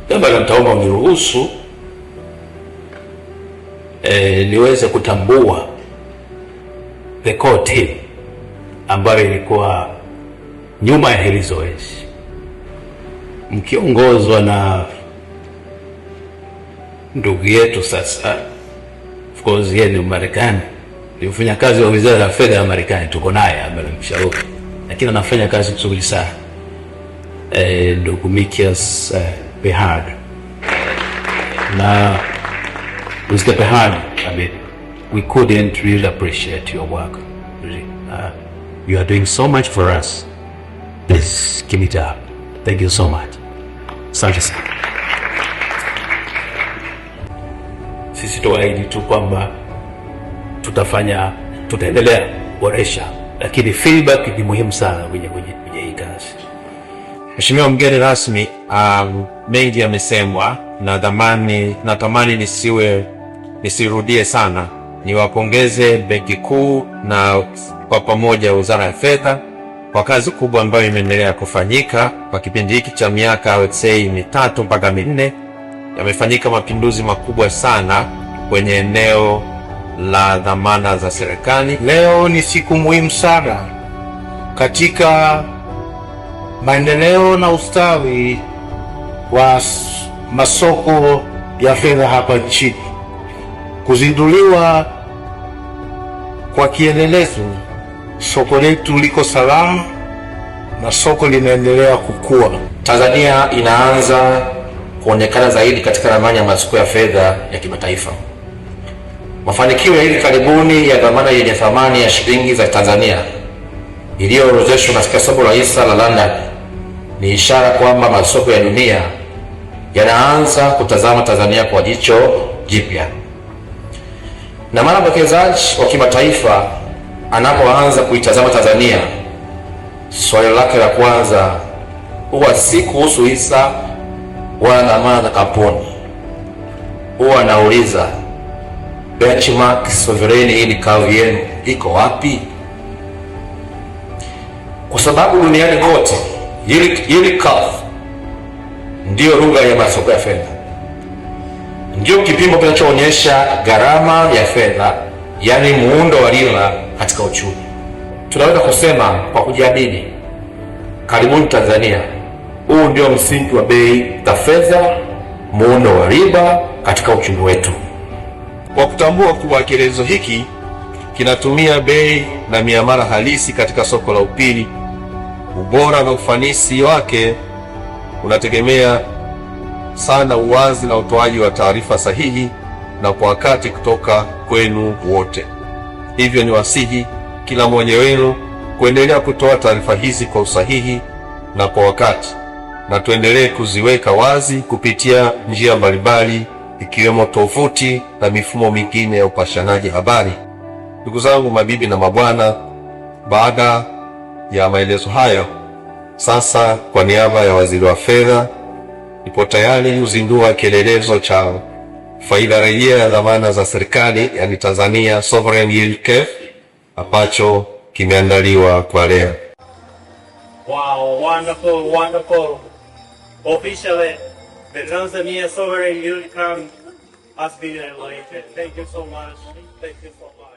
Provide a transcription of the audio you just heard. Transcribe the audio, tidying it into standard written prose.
Labda nitaomba uniruhusu niweze kutambua the core team ambayo ilikuwa nyuma ya hili zoezi, mkiongozwa na ndugu yetu. Sasa of course yeye ni Marekani, ni mfanyakazi wa Wizara ya Fedha ya Marekani, tuko naye hapa na mshauri, lakini anafanya kazi nzuri sana, ndugu Mikias Behad. Na Mr. Behad, I mean, we couldn't really appreciate your work. Really. You are doing so much for us. Please keep it up. Thank you so much. Asante sana. Sisi tuwaahidi tu kwamba tutaendelea kuboresha, lakini feedback ni muhimu sana kwenye hii kazi. Mheshimiwa mgeni rasmi, mengi yamesemwa na natamani nisirudie sana. Niwapongeze Benki Kuu na kwa pamoja Wizara ya Fedha kwa kazi kubwa ambayo imeendelea kufanyika kwa kipindi hiki cha miaka I would say 3 mpaka 4. Yamefanyika mapinduzi makubwa sana kwenye eneo la dhamana za serikali. Leo ni siku muhimu sana katika maendeleo na ustawi wa masoko ya fedha hapa nchini. Kuzinduliwa kwa kielelezo, soko letu liko salama na soko linaendelea kukua. Tanzania inaanza kuonekana zaidi katika ramani ya masoko ya fedha ya kimataifa. Mafanikio ya hivi karibuni ya dhamana yenye thamani ya shilingi za Tanzania iliyoorodheshwa katika soko la hisa la London ni ishara kwamba masoko ya dunia yanaanza kutazama Tanzania kwa jicho jipya. Na mara mwekezaji wa kimataifa anapoanza kuitazama Tanzania, swali lake la kwanza huwa si kuhusu hisa wala dhamana za kampuni. Huwa anauliza benchmark sovereign ili curve yenu iko wapi? Kwa sababu duniani kote ili curve ndio lugha ya masoko ya fedha, ndio kipimo kinachoonyesha gharama ya fedha, yani muundo wa riba katika uchumi. Tunaweza kusema kwa kujiamini, karibuni Tanzania, huu ndio msingi wa bei za fedha, muundo wa riba katika uchumi wetu. Kwa kutambua kuwa kielezo hiki kinatumia bei na miamala halisi katika soko la upili, ubora na ufanisi wake unategemea sana uwazi na utoaji wa taarifa sahihi na kwa wakati kutoka kwenu wote. Hivyo ni wasihi kila mmoja wenu kuendelea kutoa taarifa hizi kwa usahihi na kwa wakati, na tuendelee kuziweka wazi kupitia njia mbalimbali ikiwemo tovuti na mifumo mingine ya upashanaji habari. Ndugu zangu, mabibi na mabwana, baada ya maelezo hayo, sasa kwa niaba ya Waziri wa Fedha nipo tayari kuzindua kielelezo cha faida rejea ya dhamana za serikali, yani Tanzania Sovereign Yield Curve, ambacho kimeandaliwa kwa leo. Wow, wonderful, wonderful. Officially, the Tanzania Sovereign Yield Curve has been elated. Thank you so much. Thank you so much.